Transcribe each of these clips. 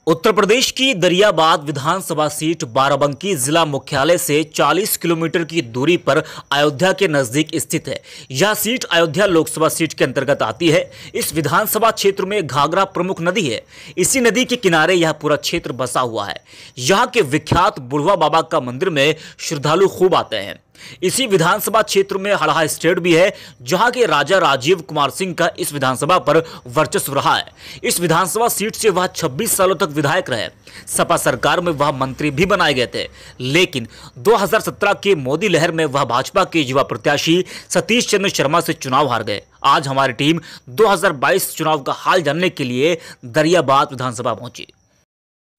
उत्तर प्रदेश की दरियाबाद विधानसभा सीट बाराबंकी जिला मुख्यालय से 40 किलोमीटर की दूरी पर अयोध्या के नजदीक स्थित है। यह सीट अयोध्या लोकसभा सीट के अंतर्गत आती है। इस विधानसभा क्षेत्र में घाघरा प्रमुख नदी है। इसी नदी के किनारे यह पूरा क्षेत्र बसा हुआ है। यहाँ के विख्यात बुढ़वा बाबा का मंदिर में श्रद्धालु खूब आते हैं। इसी विधानसभा क्षेत्र में हड़हा स्टेट भी है, जहां के राजा राजीव कुमार सिंह का इस विधानसभा पर वर्चस्व रहा है। इस विधानसभा सीट से वह 26 सालों तक विधायक रहे। सपा सरकार में वह मंत्री भी बनाए गए थे, लेकिन 2017 के मोदी लहर में वह भाजपा के युवा प्रत्याशी सतीश चंद्र शर्मा से चुनाव हार गए। आज हमारी टीम 2022 चुनाव का हाल जानने के लिए दरियाबाद विधानसभा पहुंची।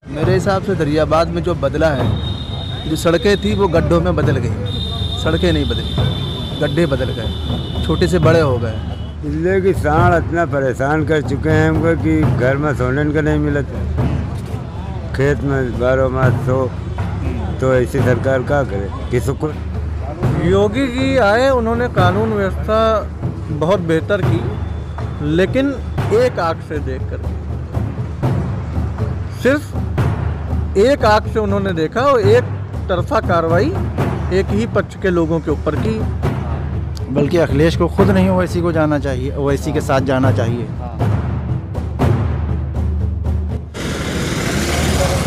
मेरे हिसाब से दरियाबाद में जो बदला है, जो सड़कें थी वो गड्ढों में बदल गई। सड़कें नहीं बदली, गड्ढे बदल गए, छोटे से बड़े हो गए। इसलिए कि सांड इतना परेशान कर चुके हैं हमको कि घर में सोने का नहीं मिलता, खेत में 12 मास तो ऐसी सरकार क्या करे किसको। योगी जी आए, उन्होंने कानून व्यवस्था बहुत बेहतर की, लेकिन एक आंख से देख कर, सिर्फ एक आंख से उन्होंने देखा और एक तरफा कार्रवाई एक ही पक्ष के लोगों के ऊपर की। बल्कि अखिलेश को खुद नहीं ओवैसी को जाना चाहिए, ओवैसी के साथ जाना चाहिए।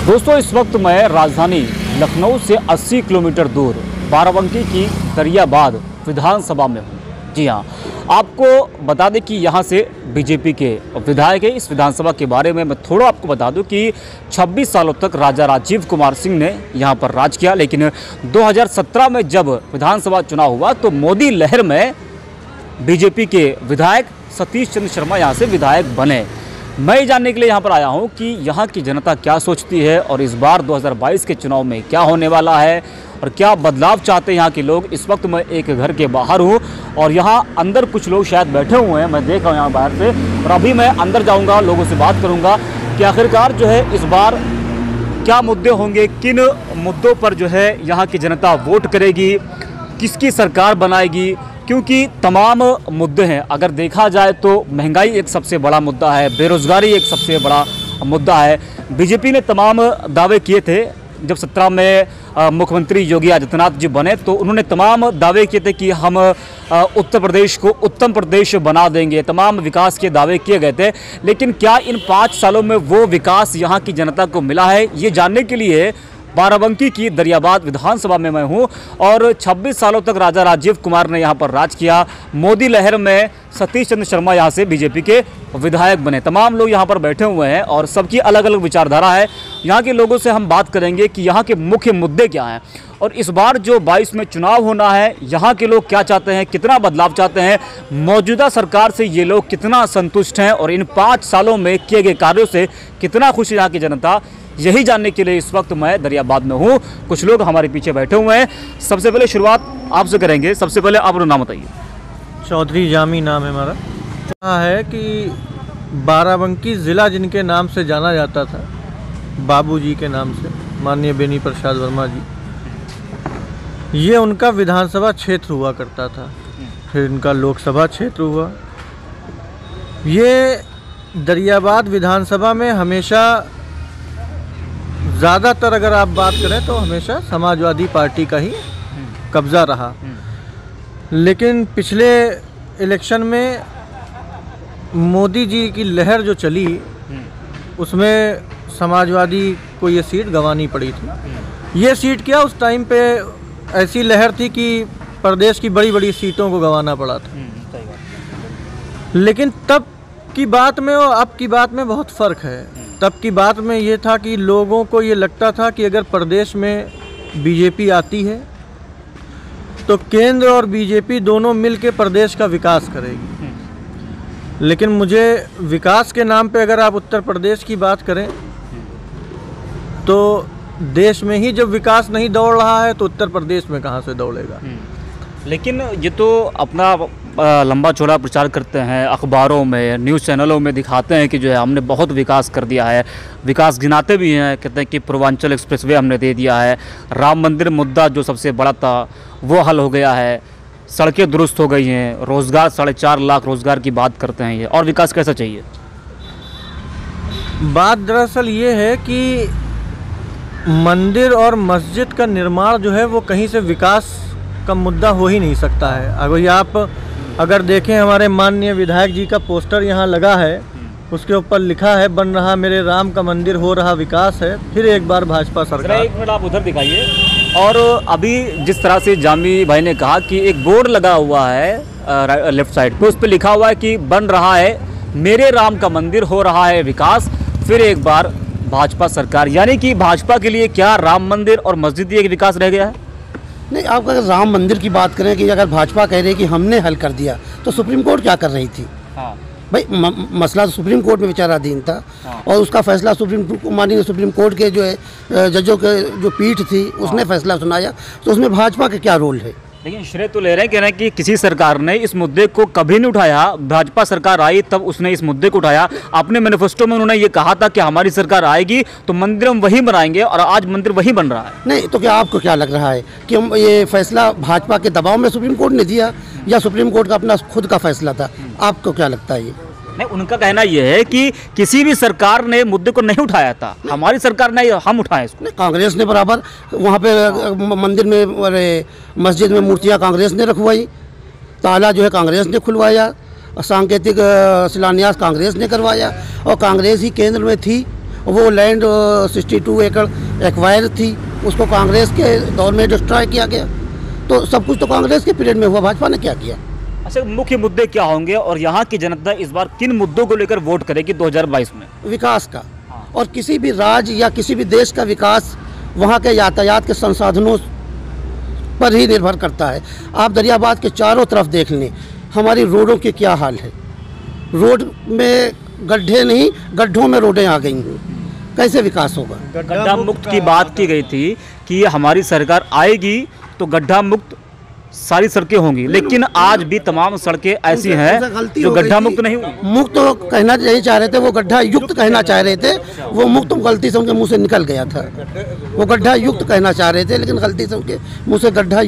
दोस्तों, इस वक्त मैं राजधानी लखनऊ से 80 किलोमीटर दूर बाराबंकी की दरियाबाद विधानसभा में हूँ। जी हाँ, आपको बता दें कि यहाँ से बीजेपी के विधायक है। इस विधानसभा के बारे में मैं थोड़ा आपको बता दूं कि 26 सालों तक राजा राजीव कुमार सिंह ने यहाँ पर राज किया, लेकिन 2017 में जब विधानसभा चुनाव हुआ तो मोदी लहर में बीजेपी के विधायक सतीश चंद्र शर्मा यहाँ से विधायक बने। मैं जानने के लिए यहाँ पर आया हूँ कि यहाँ की जनता क्या सोचती है और इस बार 2022 के चुनाव में क्या होने वाला है और क्या बदलाव चाहते हैं यहाँ के लोग। इस वक्त मैं एक घर के बाहर हूँ और यहाँ अंदर कुछ लोग शायद बैठे हुए हैं, मैं देख रहा हूँ यहाँ बाहर से, और अभी मैं अंदर जाऊँगा, लोगों से बात करूँगा कि आखिरकार जो है इस बार क्या मुद्दे होंगे, किन मुद्दों पर जो है यहाँ की जनता वोट करेगी, किसकी सरकार बनाएगी। क्योंकि तमाम मुद्दे हैं, अगर देखा जाए तो महंगाई एक सबसे बड़ा मुद्दा है, बेरोजगारी एक सबसे बड़ा मुद्दा है। बीजेपी ने तमाम दावे किए थे जब 17 में मुख्यमंत्री योगी आदित्यनाथ जी बने, तो उन्होंने तमाम दावे किए थे कि हम उत्तर प्रदेश को उत्तम प्रदेश बना देंगे, तमाम विकास के दावे किए गए थे। लेकिन क्या इन 5 सालों में वो विकास यहाँ की जनता को मिला है, ये जानने के लिए बाराबंकी की दरियाबाद विधानसभा में मैं हूं। और 26 सालों तक राजा राजीव कुमार ने यहां पर राज किया। मोदी लहर में सतीश चंद्र शर्मा यहां से बीजेपी के विधायक बने। तमाम लोग यहां पर बैठे हुए हैं और सबकी अलग अलग विचारधारा है। यहां के लोगों से हम बात करेंगे कि यहां के मुख्य मुद्दे क्या हैं और इस बार जो 22 में चुनाव होना है, यहाँ के लोग क्या चाहते हैं, कितना बदलाव चाहते हैं, मौजूदा सरकार से ये लोग कितना संतुष्ट हैं और इन 5 सालों में किए गए कार्यों से कितना खुश है यहाँ की जनता। यही जानने के लिए इस वक्त मैं दरियाबाद में हूँ। कुछ लोग हमारे पीछे बैठे हुए हैं। सबसे पहले शुरुआत आपसे करेंगे। सबसे पहले आप अपना नाम बताइए। चौधरी जामी नाम है हमारा। कहा है कि बाराबंकी ज़िला जिनके नाम से जाना जाता था, बाबूजी के नाम से, माननीय बेनी प्रसाद वर्मा जी, ये उनका विधानसभा क्षेत्र हुआ करता था, फिर इनका लोकसभा क्षेत्र हुआ। ये दरियाबाद विधानसभा में हमेशा, ज़्यादातर अगर आप बात करें तो हमेशा समाजवादी पार्टी का ही कब्ज़ा रहा। लेकिन पिछले इलेक्शन में मोदी जी की लहर जो चली, उसमें समाजवादी को ये सीट गंवानी पड़ी थी। ये सीट क्या, उस टाइम पे ऐसी लहर थी कि प्रदेश की बड़ी बड़ी सीटों को गंवाना पड़ा था। लेकिन तब की बात में और अब की बात में बहुत फ़र्क है। तब की बात में ये था कि लोगों को ये लगता था कि अगर प्रदेश में बीजेपी आती है तो केंद्र और बीजेपी दोनों मिलकर प्रदेश का विकास करेगी। लेकिन मुझे विकास के नाम पे अगर आप उत्तर प्रदेश की बात करें तो देश में ही जब विकास नहीं दौड़ रहा है तो उत्तर प्रदेश में कहाँ से दौड़ेगा। लेकिन ये तो अपना लंबा चौड़ा प्रचार करते हैं, अखबारों में, न्यूज़ चैनलों में दिखाते हैं कि जो है हमने बहुत विकास कर दिया है, विकास गिनाते भी हैं, कहते हैं कि पूर्वांचल एक्सप्रेसवे हमने दे दिया है, राम मंदिर मुद्दा जो सबसे बड़ा था वो हल हो गया है, सड़कें दुरुस्त हो गई हैं, रोज़गार 4.5 लाख रोज़गार की बात करते हैं ये। और विकास कैसा चाहिए? बात दरअसल ये है कि मंदिर और मस्जिद का निर्माण जो है वो कहीं से विकास का मुद्दा हो ही नहीं सकता है। अगर आप देखें, हमारे माननीय विधायक जी का पोस्टर यहाँ लगा है, उसके ऊपर लिखा है बन रहा मेरे राम का मंदिर, हो रहा विकास है। फिर एक बार भाजपा सरकार। एक मिनट आप उधर दिखाइए। और अभी जिस तरह से जामी भाई ने कहा कि एक बोर्ड लगा हुआ है लेफ्ट साइड पे, उस पर लिखा हुआ है कि बन रहा है मेरे राम का मंदिर, हो रहा है विकास, फिर एक बार भाजपा सरकार। यानी कि भाजपा के लिए क्या राम मंदिर और मस्जिद ही एक विकास रह गया है? नहीं, आप अगर राम मंदिर की बात करें कि अगर भाजपा कह रही है कि हमने हल कर दिया, तो सुप्रीम कोर्ट क्या कर रही थी? हाँ। भाई मसला तो सुप्रीम कोर्ट में विचाराधीन था। हाँ। और उसका फैसला माननीय सुप्रीम कोर्ट के जो है जजों के जो पीठ थी उसने फैसला सुनाया, तो उसमें भाजपा का क्या रोल है? लेकिन श्रेय तो ले रहे हैं, कह रहे हैं कि किसी सरकार ने इस मुद्दे को कभी नहीं उठाया, भाजपा सरकार आई तब उसने इस मुद्दे को उठाया। अपने मैनिफेस्टो में उन्होंने ये कहा था कि हमारी सरकार आएगी तो मंदिर हम वही बनाएंगे, और आज मंदिर वही बन रहा है। नहीं तो क्या आपको क्या लग रहा है कि हम ये फैसला भाजपा के दबाव में सुप्रीम कोर्ट ने दिया या सुप्रीम कोर्ट का अपना खुद का फैसला था? आपको क्या लगता है? ये नहीं, उनका कहना यह है कि किसी भी सरकार ने मुद्दे को नहीं उठाया था, हमारी सरकार ने, हम उठाए इसको। नहीं, कांग्रेस ने बराबर वहाँ पे मंदिर में, मस्जिद में मूर्तियाँ कांग्रेस ने रखवाई, ताला जो है कांग्रेस ने खुलवाया, सांकेतिक शिलान्यास कांग्रेस ने करवाया, और कांग्रेस ही केंद्र में थी। वो लैंड 62 एकड़ एक्वायर थी, उसको कांग्रेस के दौर में डिस्ट्रॉय किया गया। तो सब कुछ तो कांग्रेस के पीरियड में हुआ, भाजपा ने क्या किया? अच्छा, मुख्य मुद्दे क्या होंगे और यहाँ की जनता इस बार किन मुद्दों को लेकर वोट करेगी 2022 में? विकास का। और किसी भी राज्य या किसी भी देश का विकास वहाँ के यातायात के संसाधनों पर ही निर्भर करता है। आप दरियाबाद के चारों तरफ देख लें, हमारी रोडों के क्या हाल है। रोड में गड्ढे नहीं, गड्ढों में रोडें आ गई। कैसे विकास होगा? गड्ढा मुक्त की बात की गई थी कि हमारी सरकार आएगी तो गड्ढा मुक्त सारी सड़कें होंगी, लेकिन आज भी तमाम सड़कें ऐसी हैं जो गड्ढा मुक्त नहीं हुई। मुक्त तो कहना नहीं चाह रहे थे, वो गड्ढा युक्त कहना चाह रहे थे। वो मुक्त गलती से उनके मुंह से निकल गया था। वो गड्ढा युक्त कहना चाह रहे थे, लेकिन गलती से उनके मुंह से गड्ढा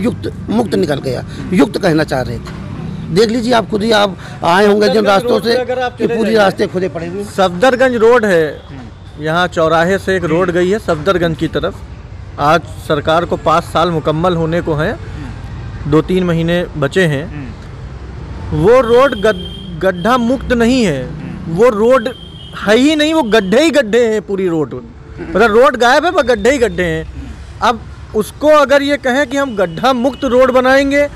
मुक्त निकल गया। युक्त कहना चाह रहे थे। देख लीजिए, आप खुद ही आप आए होंगे जिन रास्तों से कि पूरी रास्ते खुदे पड़े हुए। सफदरगंज रोड है, यहाँ चौराहे से एक रोड गई है सफदरगंज की तरफ। आज सरकार को 5 साल मुकम्मल होने को हैं, 2-3 महीने बचे हैं। वो रोड गड्ढा मुक्त नहीं है, वो रोड है ही नहीं, वो गड्ढे ही गड्ढे हैं। पूरी रोड मतलब रोड गायब है पर गड्ढे ही गड्ढे हैं। अब उसको अगर ये कहें कि हम गड्ढा मुक्त रोड बनाएंगे,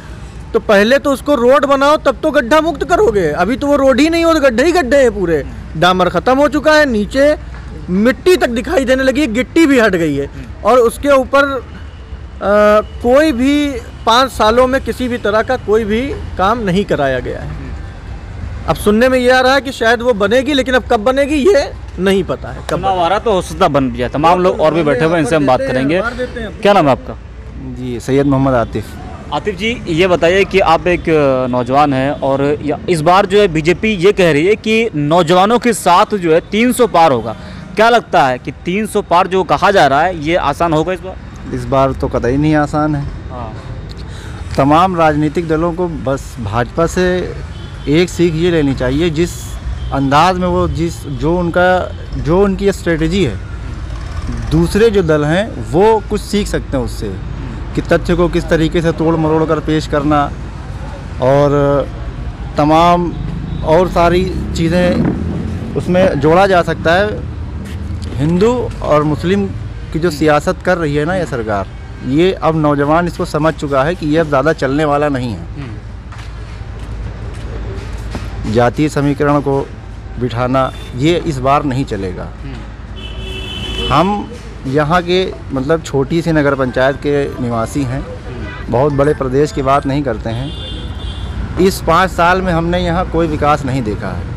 तो पहले तो उसको रोड बनाओ तब तो गड्ढा मुक्त करोगे। अभी तो वो रोड ही नहीं हो, तो गड्ढे ही गड्ढे हैं पूरे। डामर ख़त्म हो चुका है, नीचे मिट्टी तक दिखाई देने लगी, गिट्टी भी हट गई है, और उसके ऊपर कोई भी 5 सालों में किसी भी तरह का कोई भी काम नहीं कराया गया है। अब सुनने में ये आ रहा है कि शायद वो बनेगी, लेकिन अब कब बनेगी ये नहीं पता है। कब चुनाव आ रहा तो हो सकता बन गया। तमाम लोग और भी बैठे हुए, इनसे हम बात करेंगे। क्या नाम है आपका? जी, सैयद मोहम्मद आतिफ। आतिफ जी, ये बताइए कि आप एक नौजवान हैं, और इस बार जो है बीजेपी ये कह रही है कि नौजवानों के साथ जो है 300 पार होगा। क्या लगता है कि 300 पार जो कहा जा रहा है ये आसान होगा इस बार? इस बार तो कतई नहीं आसान है। हाँ। तमाम राजनीतिक दलों को बस भाजपा से एक सीख ये लेनी चाहिए, जिस अंदाज में वो जो उनकी स्ट्रेटजी है, दूसरे जो दल हैं वो कुछ सीख सकते हैं उससे, कि तथ्य को किस तरीके से तोड़ मरोड़ कर पेश करना, और तमाम और सारी चीज़ें उसमें जोड़ा जा सकता है। हिंदू और मुस्लिम की जो सियासत कर रही है ना ये सरकार, ये अब नौजवान इसको समझ चुका है कि ये अब ज़्यादा चलने वाला नहीं है। जातीय समीकरण को बिठाना ये इस बार नहीं चलेगा। हम यहाँ के मतलब छोटी सी नगर पंचायत के निवासी हैं, बहुत बड़े प्रदेश की बात नहीं करते हैं। इस 5 साल में हमने यहाँ कोई विकास नहीं देखा है,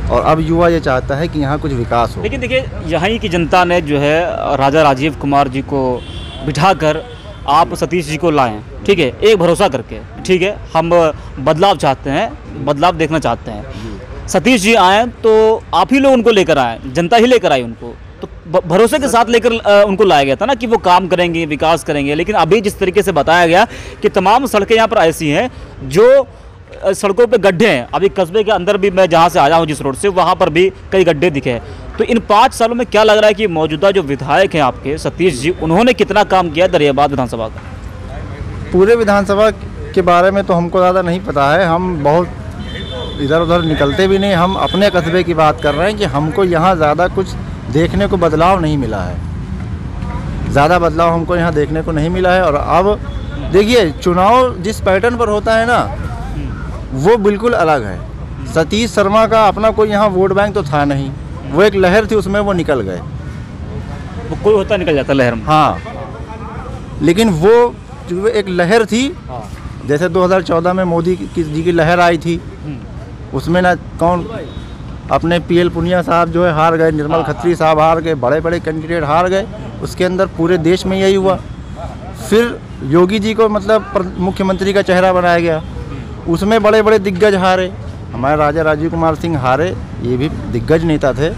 और अब युवा ये चाहता है कि यहाँ कुछ विकास हो। लेकिन देखिए, यहाँ की जनता ने जो है राजा राजीव कुमार जी को बिठाकर आप सतीश जी को लाएं, ठीक है, एक भरोसा करके, ठीक है, हम बदलाव चाहते हैं, बदलाव देखना चाहते हैं। सतीश जी आए तो आप ही लोग उनको लेकर आए, जनता ही लेकर आई उनको, तो भरोसे के साथ लेकर उनको लाया गया था ना कि वो काम करेंगे, विकास करेंगे। लेकिन अभी जिस तरीके से बताया गया कि तमाम सड़कें यहाँ पर ऐसी हैं जो सड़कों पे गड्ढे हैं। अभी कस्बे के अंदर भी मैं जहाँ से आया हूँ जिस रोड से, वहाँ पर भी कई गड्ढे दिखे हैं। तो इन 5 सालों में क्या लग रहा है कि मौजूदा जो विधायक हैं आपके सतीश जी, उन्होंने कितना काम किया दरियाबाद विधानसभा का? पूरे विधानसभा के बारे में तो हमको ज़्यादा नहीं पता है, हम बहुत इधर उधर निकलते भी नहीं। हम अपने कस्बे की बात कर रहे हैं कि हमको यहाँ ज़्यादा कुछ देखने को बदलाव नहीं मिला है, ज़्यादा बदलाव हमको यहाँ देखने को नहीं मिला है। और अब देखिए, चुनाव जिस पैटर्न पर होता है ना, वो बिल्कुल अलग है। सतीश शर्मा का अपना कोई यहाँ वोट बैंक तो था नहीं, वो एक लहर थी, उसमें वो निकल गए। वो कोई होता निकल जाता लहर में। हाँ, लेकिन वो जो एक लहर थी, जैसे 2014 में मोदी जी की लहर आई थी, उसमें ना कौन अपने पीएल पुनिया साहब जो है हार गए, निर्मल खत्री साहब हार गए, बड़े बड़े कैंडिडेट हार गए। उसके अंदर पूरे देश में यही हुआ। फिर योगी जी को मतलब मुख्यमंत्री का चेहरा बनाया गया, उसमें बड़े बड़े दिग्गज हारे। हमारे राजा राजीव कुमार सिंह हारे, ये भी दिग्गज नेता थे।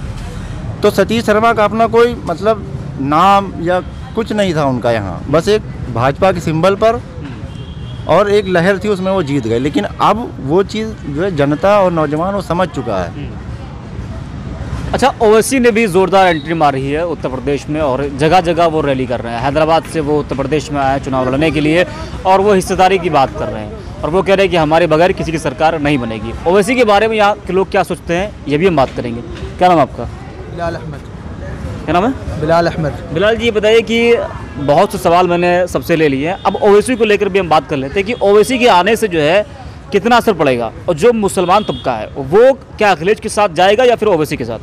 तो सतीश शर्मा का अपना कोई मतलब नाम या कुछ नहीं था उनका यहाँ, बस एक भाजपा के सिंबल पर और एक लहर थी, उसमें वो जीत गए। लेकिन अब वो चीज़ जो है जनता और नौजवान वो समझ चुका है। अच्छा, ओवैसी ने भी ज़ोरदार एंट्री मारी है उत्तर प्रदेश में और जगह जगह वो रैली कर रहे हैं। हैदराबाद से वो उत्तर प्रदेश में आए हैं चुनाव लड़ने के लिए और वो हिस्सेदारी की बात कर रहे हैं और वो कह रहे हैं कि हमारे बगैर किसी की सरकार नहीं बनेगी। ओवैसी के बारे में यहाँ के लोग क्या सोचते हैं, ये भी हम बात करेंगे। क्या नाम आपका? बिलाल अहमद। क्या नाम है? बिलाल अहमद। बिलाल जी, ये बताइए कि बहुत से सवाल मैंने सबसे ले लिए हैं, अब ओवैसी को लेकर भी हम बात कर लेते हैं कि ओवैसी के आने से जो है कितना असर पड़ेगा और जो मुसलमान तबका है वो क्या अखिलेश के साथ जाएगा या फिर ओवैसी के साथ?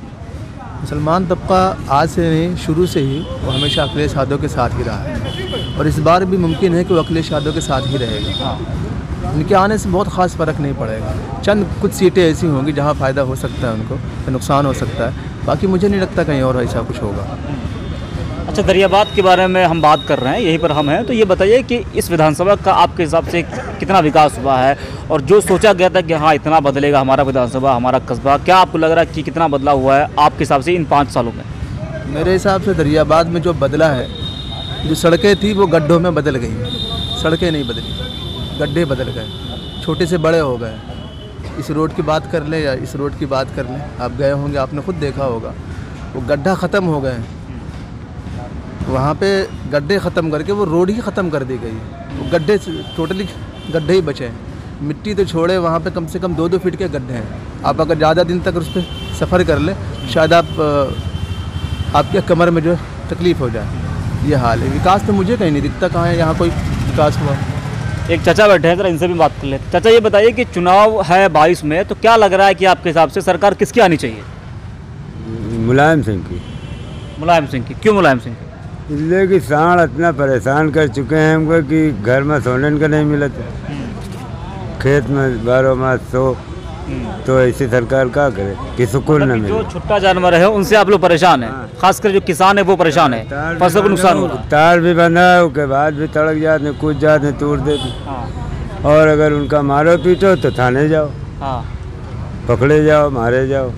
मुसलमान तबका आज से नहीं, शुरू से ही वो हमेशा अखिलेश यादव के साथ ही रहा है और इस बार भी मुमकिन है कि वो अखिलेश यादव के साथ ही रहेगा। इनके आने से बहुत ख़ास फ़र्क नहीं पड़ेगा। चंद कुछ सीटें ऐसी होंगी जहां फ़ायदा हो सकता है उनको, तो नुकसान हो सकता है, बाकी मुझे नहीं लगता कहीं और ऐसा कुछ होगा। अच्छा, दरियाबाद के बारे में हम बात कर रहे हैं, यहीं पर हम हैं, तो ये बताइए कि इस विधानसभा का आपके हिसाब से कितना विकास हुआ है और जो सोचा गया था कि हाँ इतना बदलेगा हमारा विधानसभा, हमारा कस्बा, क्या आपको लग रहा है कि कितना बदलाव हुआ है आपके हिसाब से इन 5 सालों में? मेरे हिसाब से दरियाबाद में जो बदला है, जो सड़कें थी वो गड्ढों में बदल गई, सड़कें नहीं बदली, गड्ढे बदल गए, छोटे से बड़े हो गए। इस रोड की बात कर लें या इस रोड की बात कर लें, आप गए होंगे, आपने खुद देखा होगा, वो गड्ढा ख़त्म हो गए, वहाँ पे गड्ढे ख़त्म करके वो रोड ही ख़त्म कर दी गई। वो गड्ढे टोटली गड्ढे ही बचे हैं, मिट्टी तो छोड़े, वहाँ पे कम से कम 2-2 फीट के गड्ढे हैं। आप अगर ज़्यादा दिन तक उस पर सफ़र कर लें, शायद आपके कमर में जो तकलीफ़ हो जाए, ये हाल है। विकास तो मुझे कहीं नहीं दिखता, कहाँ है यहाँ कोई विकास हुआ। एक चाचा बैठे हैं, जरा इनसे भी बात कर लेते। चाचा, ये बताइए कि चुनाव है 22 में, तो क्या लग रहा है कि आपके हिसाब से सरकार किसकी आनी चाहिए? मुलायम सिंह की। मुलायम सिंह की? क्यों मुलायम सिंह? इसलिए कि सांड इतना परेशान कर चुके हैं हमको कि घर में सोने का नहीं मिला, खेत में 12 मास सो, तो ऐसी सरकार क्या करे कि सुकून न मिले। जो छुट्टा जानवर है उनसे आप लोग परेशान हैं, खासकर जो किसान है वो परेशान है, फसल को नुकसान हो रहा है। तार भी बंधा है, उसके बाद भी तड़क जाते, कूद जाते, तोड़ देते। और अगर उनका मारो पीटो तो थाने जाओ, पकड़े जाओ, मारे जाओ।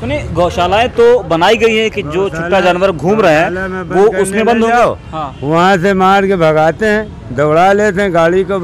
तो नहीं, गौशालाएं तो बनाई गई है कि जो छुट्टा जानवर घूम रहे हैं वो उसमें बंद हो, वहाँ से मार के भगाते हैं, दौड़ा लेते हैं गाड़ी को।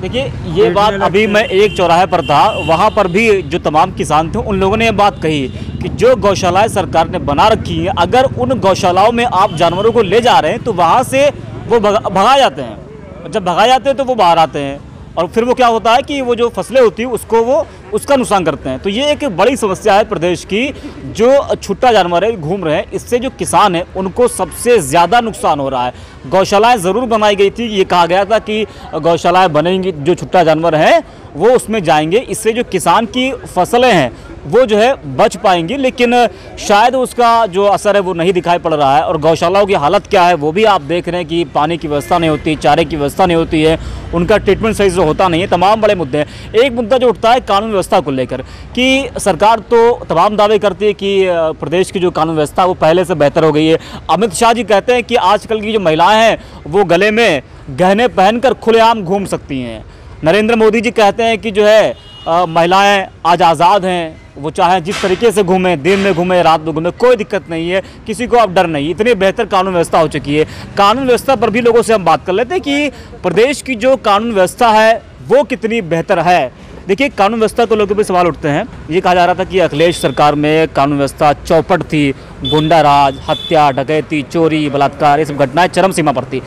देखिए, ये बात अभी मैं एक चौराहे पर था, वहाँ पर भी जो तमाम किसान थे उन लोगों ने ये बात कही कि जो गौशालाएं सरकार ने बना रखी हैं, अगर उन गौशालाओं में आप जानवरों को ले जा रहे हैं तो वहाँ से वो भगा जाते हैं। जब भगा जाते हैं तो वो बाहर आते हैं और फिर वो क्या होता है कि वो जो फसलें होती हैं उसको वो उसका नुकसान करते हैं। तो ये एक बड़ी समस्या है प्रदेश की, जो छुट्टा जानवर है घूम रहे हैं, इससे जो किसान है उनको सबसे ज़्यादा नुकसान हो रहा है। गौशालाएं ज़रूर बनाई गई थी, ये कहा गया था कि गौशालाएं बनेंगी, जो छुट्टा जानवर हैं वो उसमें जाएंगे, इससे जो किसान की फसलें हैं वो जो है बच पाएंगी, लेकिन शायद उसका जो असर है वो नहीं दिखाई पड़ रहा है। और गौशालाओं की हालत क्या है वो भी आप देख रहे हैं कि पानी की व्यवस्था नहीं होती, चारे की व्यवस्था नहीं होती है, उनका ट्रीटमेंट सही से होता नहीं है, तमाम बड़े मुद्दे हैं। एक मुद्दा जो उठता है कानून व्यवस्था को लेकर कि सरकार तो तमाम दावे करती है कि प्रदेश की जो कानून व्यवस्था वो पहले से बेहतर हो गई है। अमित शाह जी कहते हैं कि आजकल की जो महिलाएँ हैं वो गले में गहने पहनकर खुलेआम घूम सकती हैं। नरेंद्र मोदी जी कहते हैं कि जो है महिलाएं आज आज़ाद हैं, वो चाहे जिस तरीके से घूमें, दिन में घूमें, रात में घूमें, कोई दिक्कत नहीं है, किसी को अब डर नहीं। इतनी बेहतर कानून व्यवस्था हो चुकी है। कानून व्यवस्था पर भी लोगों से हम बात कर लेते हैं कि प्रदेश की जो कानून व्यवस्था है वो कितनी बेहतर है। देखिए, कानून व्यवस्था को लेकर भी सवाल उठते हैं। ये कहा जा रहा था कि अखिलेश सरकार में कानून व्यवस्था चौपट थी, गुंडाराज, हत्या, डकैती, चोरी, बलात्कार, ये सब घटनाएं चरम सीमा पर थी।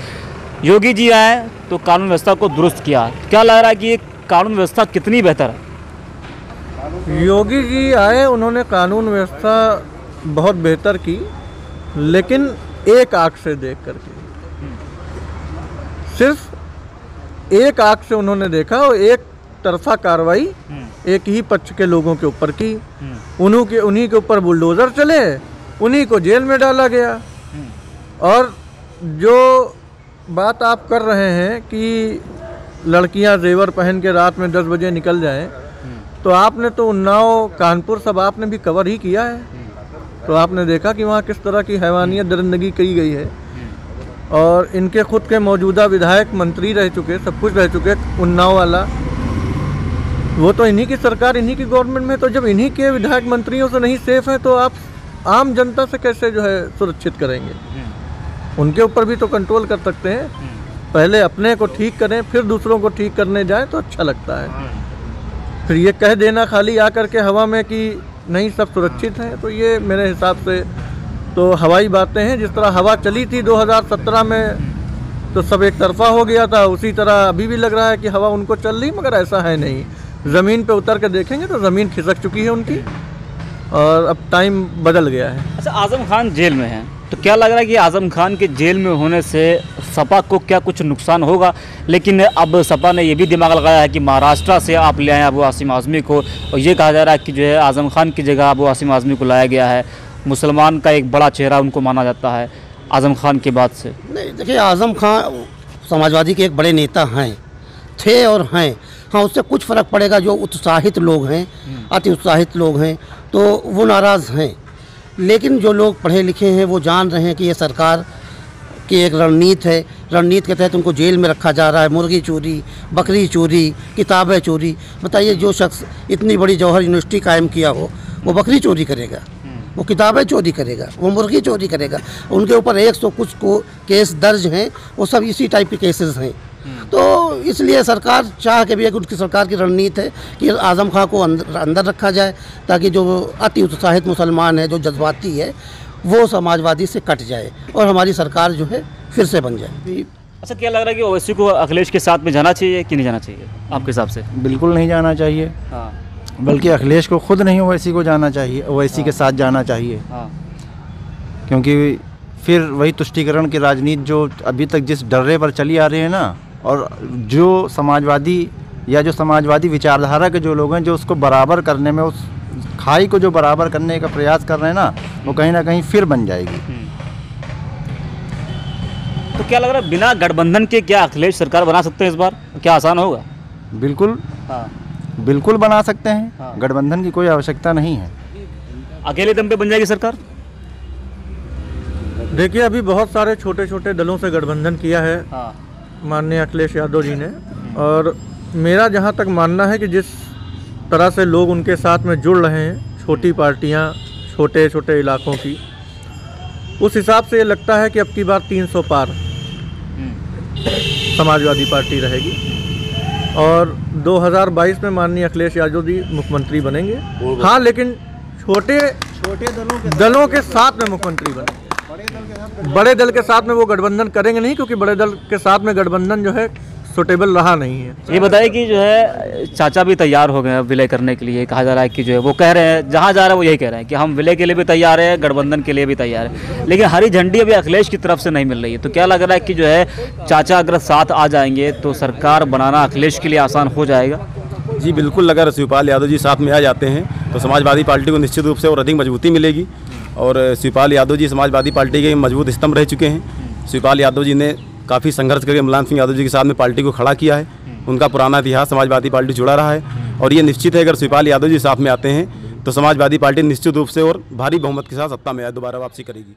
योगी जी आए तो कानून व्यवस्था को दुरुस्त किया। क्या लग रहा है कि ये कानून व्यवस्था कितनी बेहतर है? योगी जी आए, उन्होंने कानून व्यवस्था बहुत बेहतर की, लेकिन एक आंख से देख करके, सिर्फ एक आंख से उन्होंने देखा और एक तरफा कार्रवाई एक ही पक्ष के लोगों के ऊपर की। उन्हीं के ऊपर बुलडोजर चले, उन्हीं को जेल में डाला गया। और जो बात आप कर रहे हैं कि लड़कियां जेवर पहन के रात में 10 बजे निकल जाएं, तो आपने तो उन्नाव, कानपुर सब आपने भी कवर ही किया है। तो आपने देखा कि वहाँ किस तरह की हैवानियत दरिंदगी की गई है। और इनके खुद के मौजूदा विधायक मंत्री रह चुके, सब कुछ रह चुके, उन्नाव वाला, वो तो इन्हीं की सरकार, इन्हीं की गवर्नमेंट में। तो जब इन्हीं के विधायक मंत्रियों से नहीं सेफ है, तो आप आम जनता से कैसे जो है सुरक्षित करेंगे? उनके ऊपर भी तो कंट्रोल कर सकते हैं। पहले अपने को ठीक करें, फिर दूसरों को ठीक करने जाएं तो अच्छा लगता है। फिर ये कह देना खाली आकर के हवा में कि नहीं सब सुरक्षित हैं, तो ये मेरे हिसाब से तो हवाई बातें हैं। जिस तरह हवा चली थी 2017 में तो सब एक तरफा हो गया था, उसी तरह अभी भी लग रहा है कि हवा उनको चल रही, मगर ऐसा है नहीं। ज़मीन पे उतर के देखेंगे तो ज़मीन खिसक चुकी है उनकी, और अब टाइम बदल गया है। अच्छा, आज़म खान जेल में हैं, तो क्या लग रहा है कि आज़म खान के जेल में होने से सपा को क्या कुछ नुकसान होगा? लेकिन अब सपा ने ये भी दिमाग लगाया है कि महाराष्ट्र से आप ले आए अबू आसिम आज़मी को, और ये कहा जा रहा है कि जो है आज़म खान की जगह अबू आसिम आज़मी को लाया गया है। मुसलमान का एक बड़ा चेहरा उनको माना जाता है आज़म खान के बाद से। नहीं, देखिए, आज़म खान समाजवादी के एक बड़े नेता हैं, थे और हैं। हाँ, उससे कुछ फ़र्क पड़ेगा। जो उत्साहित लोग हैं, अति उत्साहित लोग हैं, तो वो नाराज़ हैं। लेकिन जो लोग पढ़े लिखे हैं वो जान रहे हैं कि ये सरकार की एक रणनीति है। रणनीति के तहत उनको जेल में रखा जा रहा है। मुर्गी चोरी, बकरी चोरी, किताबें चोरी। बताइए, जो शख्स इतनी बड़ी जौहर यूनिवर्सिटी कायम किया हो, वो बकरी चोरी करेगा, वो किताबें चोरी करेगा, वो मुर्गी चोरी करेगा। उनके ऊपर 100 कुछ को केस दर्ज हैं, वो सब इसी टाइप के केसेस हैं। तो इसलिए सरकार चाह के भी एक उनकी सरकार की रणनीति है कि आज़म खां को अंदर रखा जाए, ताकि जो अति उत्साहित मुसलमान है, जो जज्बाती है, वो समाजवादी से कट जाए और हमारी सरकार जो है फिर से बन जाए। अच्छा, क्या लग रहा है कि ओवैसी को अखिलेश के साथ में जाना चाहिए कि नहीं जाना चाहिए आपके हिसाब से? बिल्कुल नहीं जाना चाहिए। हाँ, बल्कि अखिलेश को खुद नहीं ओवैसी को जाना चाहिए, ओवैसी के साथ जाना चाहिए। हाँ, क्योंकि फिर वही तुष्टीकरण की राजनीति जो अभी तक जिस डर्रे पर चली आ रही है ना, और जो समाजवादी या जो समाजवादी विचारधारा के जो लोग हैं, जो उसको बराबर करने में, उस खाई को जो बराबर करने का प्रयास कर रहे हैं ना, वो कहीं ना कहीं फिर बन जाएगी। तो क्या लग रहा है, बिना गठबंधन के क्या अखिलेश सरकार बना सकते हैं इस बार? क्या आसान होगा? बिल्कुल, हाँ, बिल्कुल बना सकते हैं। हाँ। गठबंधन की कोई आवश्यकता नहीं है। अकेले दम पे बन जाएगी सरकार? देखिए, अभी बहुत सारे छोटे छोटे दलों से गठबंधन किया है हाँ, माननीय अखिलेश यादव जी ने। और मेरा जहाँ तक मानना है कि जिस तरह से लोग उनके साथ में जुड़ रहे हैं, छोटी पार्टियाँ, छोटे छोटे इलाकों की, उस हिसाब से ये लगता है कि अब की बार 300 पार समाजवादी पार्टी रहेगी। और 2022 में माननीय अखिलेश यादव जी मुख्यमंत्री बनेंगे। हाँ, लेकिन छोटे दलों के साथ में मुख्यमंत्री बनेंगे। बड़े दल के साथ में वो गठबंधन करेंगे नहीं, क्योंकि बड़े दल के साथ में गठबंधन जो है सुटेबल रहा नहीं है। ये बताइए कि जो है चाचा भी तैयार हो गए हैं विलय करने के लिए। कहा जा रहा है कि जो है वो कह रहे हैं, जहाँ जा रहे हैं वो यही कह रहे हैं कि हम विलय के लिए भी तैयार हैं, गठबंधन के लिए भी तैयार हैं। लेकिन हरी झंडी अभी अखिलेश की तरफ से नहीं मिल रही है। तो क्या लग रहा है कि जो है चाचा अगर साथ आ जाएंगे तो सरकार बनाना अखिलेश के लिए आसान हो जाएगा? जी बिल्कुल, अगर शिवपाल यादव जी साथ में आ जाते हैं तो समाजवादी पार्टी को निश्चित रूप से और अधिक मजबूती मिलेगी। और शिवपाल यादव जी समाजवादी पार्टी के मजबूत स्तंभ रह चुके हैं। शिवपाल यादव जी ने काफ़ी संघर्ष करके मुलायम सिंह यादव जी के साथ में पार्टी को खड़ा किया है। उनका पुराना इतिहास समाजवादी पार्टी जुड़ा रहा है, और ये निश्चित है अगर शिवपाल यादव जी साथ में आते हैं तो समाजवादी पार्टी निश्चित रूप से और भारी बहुमत के साथ सत्ता में दोबारा वापसी करेगी।